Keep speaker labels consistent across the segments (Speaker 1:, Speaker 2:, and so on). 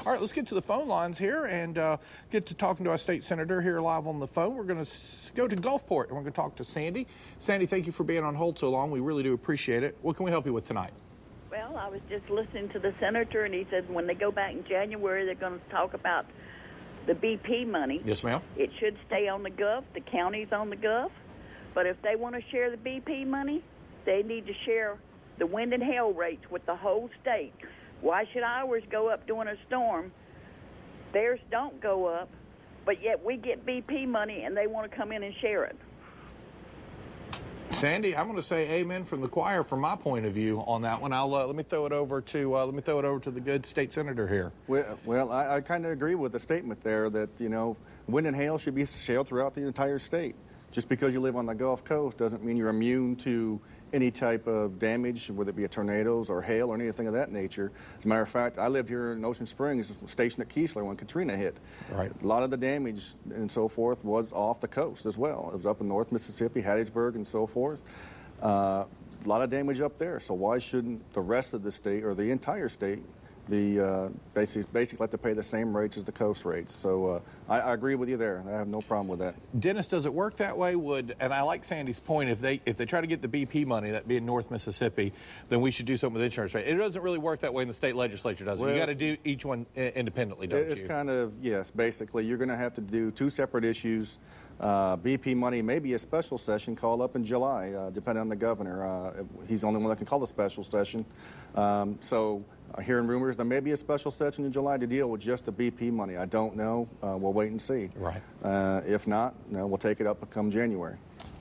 Speaker 1: All right, let's get to the phone lines here and get to talking to our state senator here live on the phone. We're going to go to Gulfport, and we're going to talk to Sandy. Sandy, thank you for being on hold so long. We really do appreciate it. What can we help you with tonight?
Speaker 2: Well, I was just listening to the senator, and he said when they go back in January, they're going to talk about the BP money.
Speaker 1: Yes, ma'am.
Speaker 2: It should stay on the Gulf. The county's on the Gulf. But if they want to share the BP money, they need to share the wind and hail rates with the whole state. Why should ours go up during a storm? Theirs don't go up, but yet we get BP money and they want to come in and share it.
Speaker 1: Sandy, I'm going to say amen from the choir from my point of view on that one. Let me throw it over to the good state senator here.
Speaker 3: Well, I kind of agree with the statement there that, you know, wind and hail should be shared throughout the entire state. Just because you live on the Gulf Coast doesn't mean you're immune to any type of damage, whether it be tornadoes or hail or anything of that nature. As a matter of fact, I lived here in Ocean Springs, stationed at Keesler when Katrina hit.
Speaker 1: Right.
Speaker 3: A lot of the damage and so forth was off the coast as well. It was up in North Mississippi, Hattiesburg, and so forth. A lot of damage up there. So why shouldn't the rest of the state or the entire state be basically have to pay the same rates as the coast rates? So I agree with you there. I have no problem with that.
Speaker 1: Dennis, does it work that way? And I like Sandy's point, if they try to get the BP money, that being North Mississippi, then we should do something with insurance rate. It doesn't really work that way in the state legislature, does it? You got to do each one independently, don't you?
Speaker 3: It's kind of, yes, basically. You're going to have to do two separate issues. BP money may be a special session called up in July, depending on the governor. He's the only one that can call a special session. Hearing rumors there may be a special session in July to deal with just the BP money. I don't know. We'll wait and see.
Speaker 1: Right.
Speaker 3: If not, we'll take it up come January.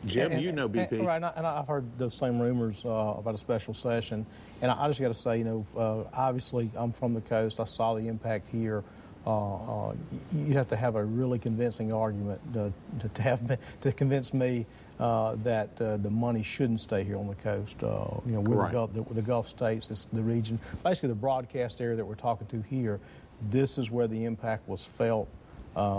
Speaker 1: Jim, you know BP.
Speaker 4: Right, and I've heard those same rumors about a special session. And I just got to say, obviously I'm from the coast. I saw the impact here. You'd have to have a really convincing argument to convince me that the money shouldn't stay here on the coast. We're right. the Gulf states, this, the region, basically the broadcast area that we're talking to here. This is where the impact was felt.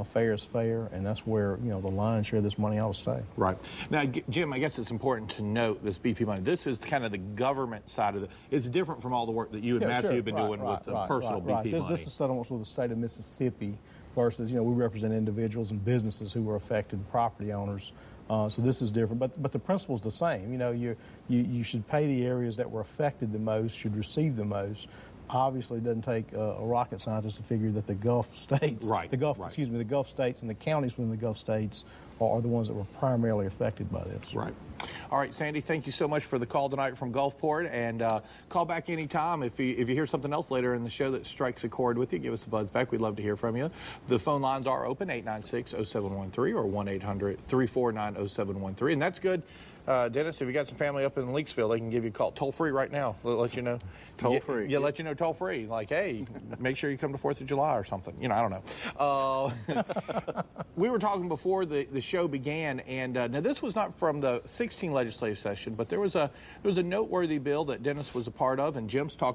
Speaker 4: Fair is fair, and that's where the lion's share of this money ought to stay.
Speaker 1: Right. Now, Jim, I guess it's important to note this BP money. This is kind of the government side of it. It's different from all the work that you and Matthew have been doing with the personal BP money.
Speaker 4: This is settlements with the state of Mississippi versus, we represent individuals and businesses who were affected, property owners. So this is different, but the principle is the same. You should pay the areas that were affected the most, should receive the most. Obviously, it doesn't take a rocket scientist to figure that the Gulf states, the Gulf states and the counties within the Gulf states are the ones that were primarily affected by this.
Speaker 1: Right. All right, Sandy, thank you so much for the call tonight from Gulfport, and call back anytime. If you hear something else later in the show that strikes a chord with you, give us a buzz back. We'd love to hear from you. The phone lines are open, 896-0713 or 1-800-349-0713, and that's good. Dennis, if you got some family up in Leaksville, they can give you a call toll-free right now. Let you know.
Speaker 3: Toll-free.
Speaker 1: Yeah, let you know toll-free. Like, hey, make sure you come to 4th of July or something. I don't know. We were talking before the show began, and now this was not from the 16 legislative session, but there was a noteworthy bill that Dennis was a part of, and Jim's talked